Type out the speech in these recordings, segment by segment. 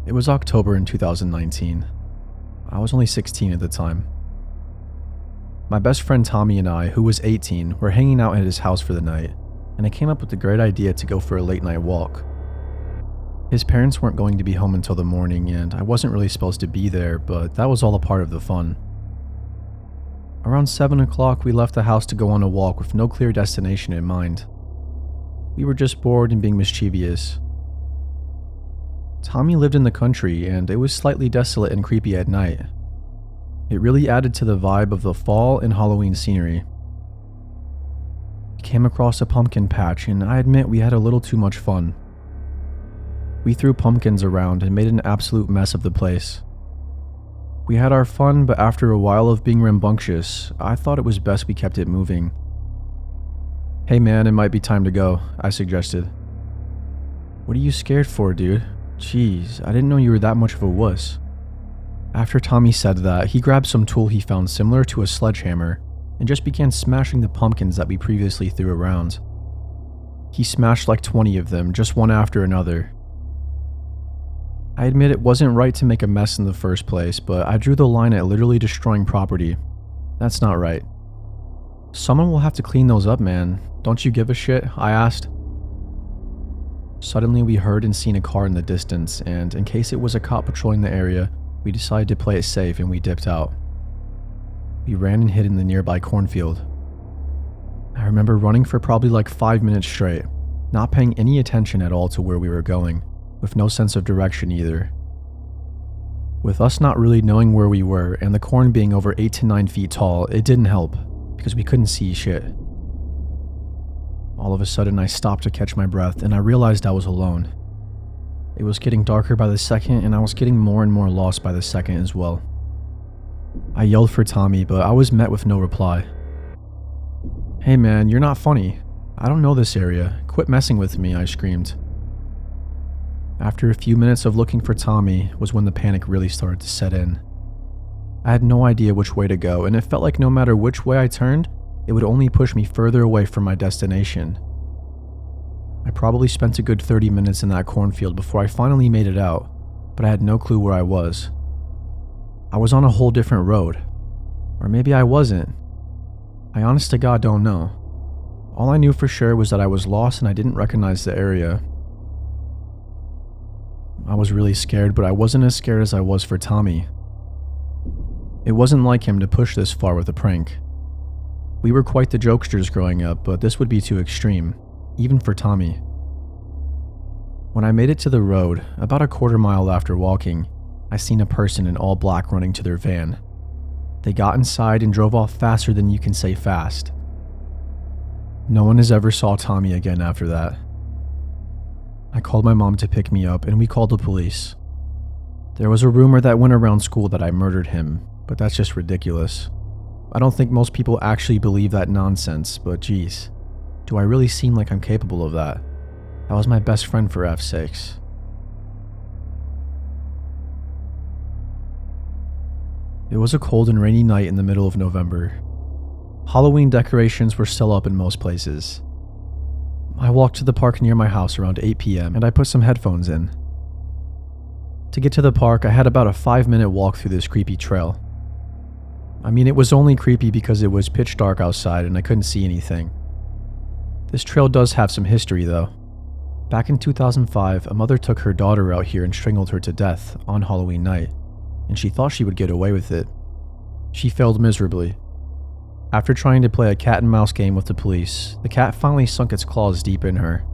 It was October in 2019. I was only 16 at the time. My best friend Tommy and I, who was 18, were hanging out at his house for the night, and I came up with the great idea to go for a late night walk. His parents weren't going to be home until the morning, and I wasn't really supposed to be there, but that was all a part of the fun. Around 7 o'clock, we left the house to go on a walk with no clear destination in mind. We were just bored and being mischievous. Tommy lived in the country, and it was slightly desolate and creepy at night. It really added to the vibe of the fall and Halloween scenery. We came across a pumpkin patch, and I admit we had a little too much fun. We threw pumpkins around and made an absolute mess of the place. We had our fun, but after a while of being rambunctious, I thought it was best we kept it moving. "Hey man, it might be time to go," I suggested. "What are you scared for, dude? Jeez, I didn't know you were that much of a wuss." After Tommy said that, he grabbed some tool he found similar to a sledgehammer and just began smashing the pumpkins that we previously threw around. He smashed like 20 of them, just one after another. I admit it wasn't right to make a mess in the first place, but I drew the line at literally destroying property. That's not right. "Someone will have to clean those up, man. Don't you give a shit?" I asked. Suddenly we heard and seen a car in the distance, and in case it was a cop patrolling the area, we decided to play it safe and we dipped out. We ran and hid in the nearby cornfield. I remember running for probably like 5 minutes straight, not paying any attention at all to where we were going, with no sense of direction either. With us not really knowing where we were and the corn being over 8 to 9 feet tall, it didn't help, because we couldn't see shit. All of a sudden I stopped to catch my breath and I realized I was alone. It was getting darker by the second, and I was getting more and more lost by the second as well. I yelled for Tommy, but I was met with no reply. "Hey man, you're not funny. I don't know this area. Quit messing with me," I screamed. After a few minutes of looking for Tommy was when the panic really started to set in. I had no idea which way to go, and it felt like no matter which way I turned, it would only push me further away from my destination. I probably spent a good 30 minutes in that cornfield before I finally made it out, but I had no clue where I was. I was on a whole different road. Or maybe I wasn't. I honest to God don't know. All I knew for sure was that I was lost and I didn't recognize the area. I was really scared, but I wasn't as scared as I was for Tommy. It wasn't like him to push this far with a prank. We were quite the jokesters growing up, but this would be too extreme. Even for Tommy. When I made it to the road, about a quarter mile after walking, I seen a person in all black running to their van. They got inside and drove off faster than you can say fast. No one has ever saw Tommy again after that. I called my mom to pick me up and we called the police. There was a rumor that went around school that I murdered him, but that's just ridiculous. I don't think most people actually believe that nonsense, but geez. Do I really seem like I'm capable of that? That was my best friend for F's sakes. It was a cold and rainy night in the middle of November. Halloween decorations were still up in most places. I walked to the park near my house around 8 p.m. and I put some headphones in. To get to the park, I had about a 5-minute walk through this creepy trail. I mean, it was only creepy because it was pitch dark outside and I couldn't see anything. This trail does have some history though. Back in 2005, a mother took her daughter out here and strangled her to death on Halloween night, and she thought she would get away with it. She failed miserably. After trying to play a cat and mouse game with the police, the cat finally sunk its claws deep in her.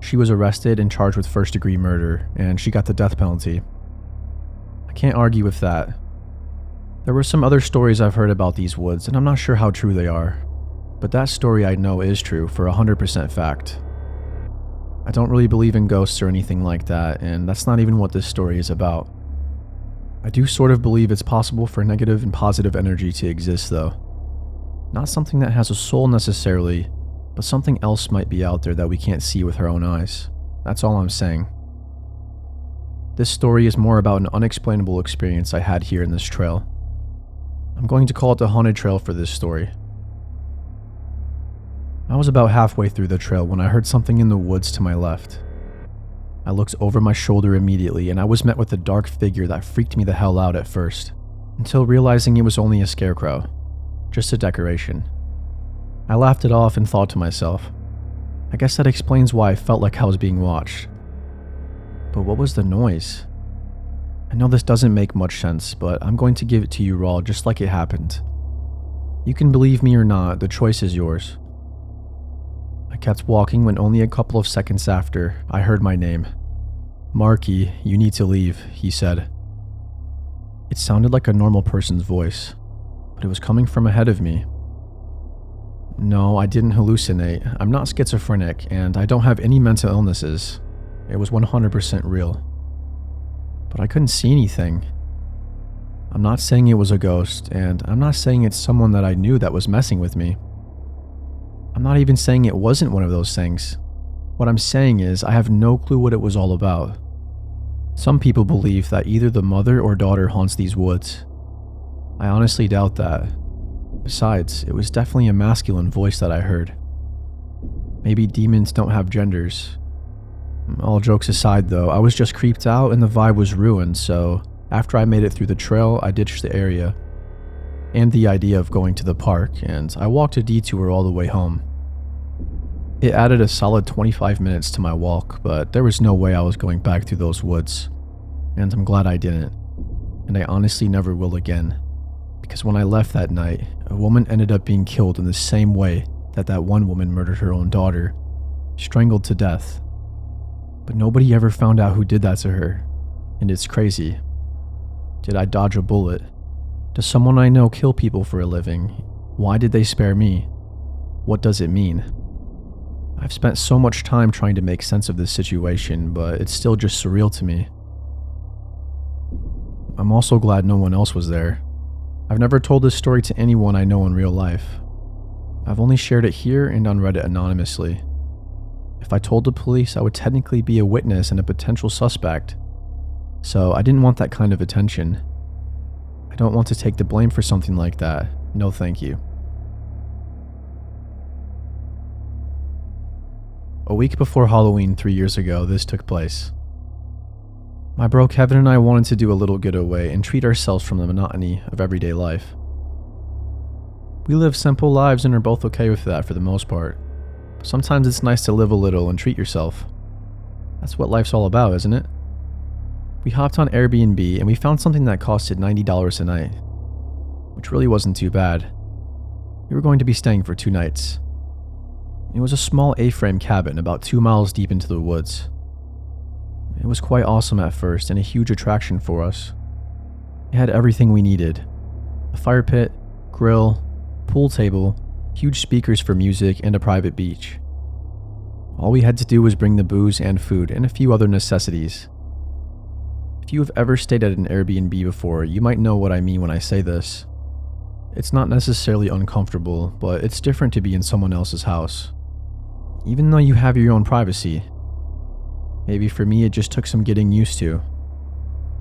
She was arrested and charged with first-degree murder, and she got the death penalty. I can't argue with that. There were some other stories I've heard about these woods, and I'm not sure how true they are. But that story I know is true for 100% fact. I don't really believe in ghosts or anything like that, and that's not even what this story is about. I do sort of believe it's possible for negative and positive energy to exist though. Not something that has a soul necessarily, but something else might be out there that we can't see with our own eyes. That's all I'm saying. This story is more about an unexplainable experience I had here in this trail. I'm going to call it the haunted trail for this story. I was about halfway through the trail when I heard something in the woods to my left. I looked over my shoulder immediately and I was met with a dark figure that freaked me the hell out at first, until realizing it was only a scarecrow, just a decoration. I laughed it off and thought to myself, I guess that explains why I felt like I was being watched. But what was the noise? I know this doesn't make much sense, but I'm going to give it to you raw just like it happened. You can believe me or not, the choice is yours. I kept walking when only a couple of seconds after, I heard my name. Marky, you need to leave, he said. It sounded like a normal person's voice, but it was coming from ahead of me. No, I didn't hallucinate. I'm not schizophrenic, and I don't have any mental illnesses. It was 100% real. But I couldn't see anything. I'm not saying it was a ghost, and I'm not saying it's someone that I knew that was messing with me. I'm not even saying it wasn't one of those things. What I'm saying is I have no clue what it was all about. Some people believe that either the mother or daughter haunts these woods. I honestly doubt that. Besides, it was definitely a masculine voice that I heard. Maybe demons don't have genders. All jokes aside though, I was just creeped out and the vibe was ruined, so after I made it through the trail, I ditched the area and the idea of going to the park, and I walked a detour all the way home. It added a solid 25 minutes to my walk, but there was no way I was going back through those woods, and I'm glad I didn't, and I honestly never will again, because when I left that night, a woman ended up being killed in the same way that one woman murdered her own daughter, strangled to death. But nobody ever found out who did that to her, and it's crazy. Did I dodge a bullet? Does someone I know kill people for a living? Why did they spare me? What does it mean? I've spent so much time trying to make sense of this situation, but it's still just surreal to me. I'm also glad no one else was there. I've never told this story to anyone I know in real life. I've only shared it here and on Reddit anonymously. If I told the police, I would technically be a witness and a potential suspect. So I didn't want that kind of attention. I don't want to take the blame for something like that. No thank you. A week before Halloween 3 years ago, this took place. My bro Kevin and I wanted to do a little getaway and treat ourselves from the monotony of everyday life. We live simple lives and are both okay with that for the most part. But sometimes it's nice to live a little and treat yourself. That's what life's all about, isn't it? We hopped on Airbnb and we found something that costed $90 a night, which really wasn't too bad. We were going to be staying for 2 nights. It was a small A-frame cabin about 2 miles deep into the woods. It was quite awesome at first and a huge attraction for us. It had everything we needed: a fire pit, grill, pool table, huge speakers for music, and a private beach. All we had to do was bring the booze and food and a few other necessities. If you have ever stayed at an Airbnb before, you might know what I mean when I say this. It's not necessarily uncomfortable, but it's different to be in someone else's house, even though you have your own privacy. Maybe for me it just took some getting used to.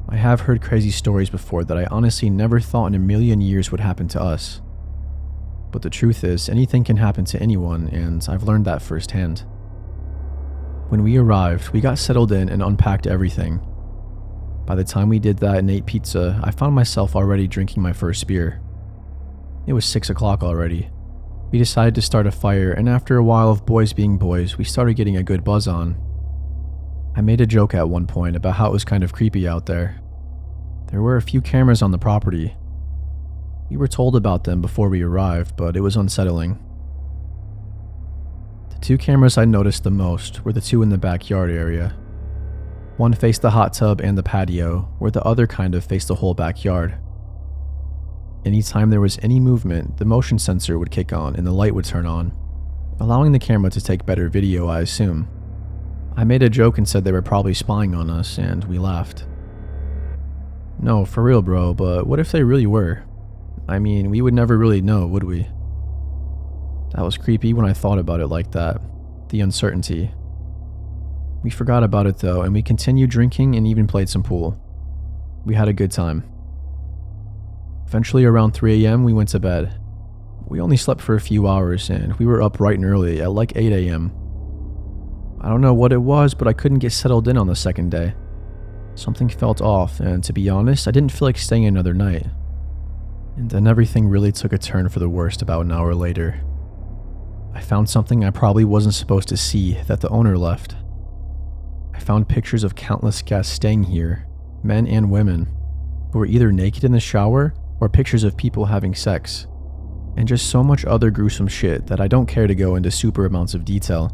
I have heard crazy stories before that I honestly never thought in a million years would happen to us. But the truth is, anything can happen to anyone, and I've learned that firsthand. When we arrived, we got settled in and unpacked everything. By the time we did that and ate pizza, I found myself already drinking my first beer. It was 6 o'clock already. We decided to start a fire, and after a while of boys being boys, we started getting a good buzz on. I made a joke at one point about how it was kind of creepy out there. There were a few cameras on the property. We were told about them before we arrived, but it was unsettling. The 2 cameras I noticed the most were the 2 in the backyard area. One faced the hot tub and the patio, where the other kind of faced the whole backyard. Anytime there was any movement, the motion sensor would kick on and the light would turn on, allowing the camera to take better video, I assume. I made a joke and said they were probably spying on us, and we laughed. No, for real bro, but what if they really were? I mean, we would never really know, would we? That was creepy when I thought about it like that. The uncertainty. We forgot about it though, and we continued drinking and even played some pool. We had a good time. Eventually around 3 a.m. we went to bed. We only slept for a few hours and we were up bright and early at like 8 a.m. I don't know what it was, but I couldn't get settled in on the second day. Something felt off, and to be honest, I didn't feel like staying another night. And then everything really took a turn for the worst about an hour later. I found something I probably wasn't supposed to see that the owner left. I found pictures of countless guests staying here, men and women, who were either naked in the shower or pictures of people having sex, and just so much other gruesome shit that I don't care to go into super amounts of detail.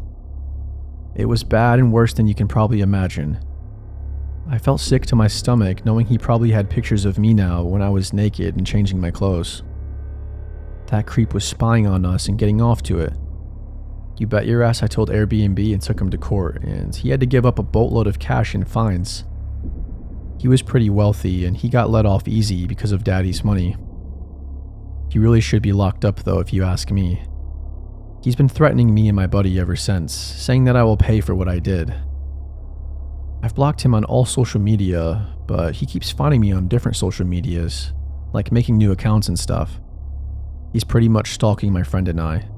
It was bad and worse than you can probably imagine. I felt sick to my stomach knowing he probably had pictures of me now when I was naked and changing my clothes. That creep was spying on us and getting off to it. You bet your ass I told Airbnb and took him to court, and he had to give up a boatload of cash in fines. He was pretty wealthy and he got let off easy because of Daddy's money. He really should be locked up though if you ask me. He's been threatening me and my buddy ever since, saying that I will pay for what I did. I've blocked him on all social media, but he keeps finding me on different social medias, like making new accounts and stuff. He's pretty much stalking my friend and I.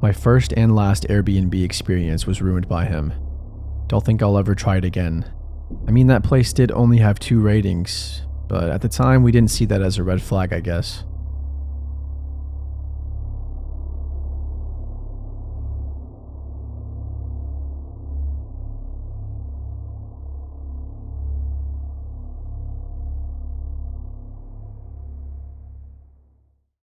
My first and last Airbnb experience was ruined by him. Don't think I'll ever try it again. I mean, that place did only have 2 ratings, but at the time we didn't see that as a red flag, I guess.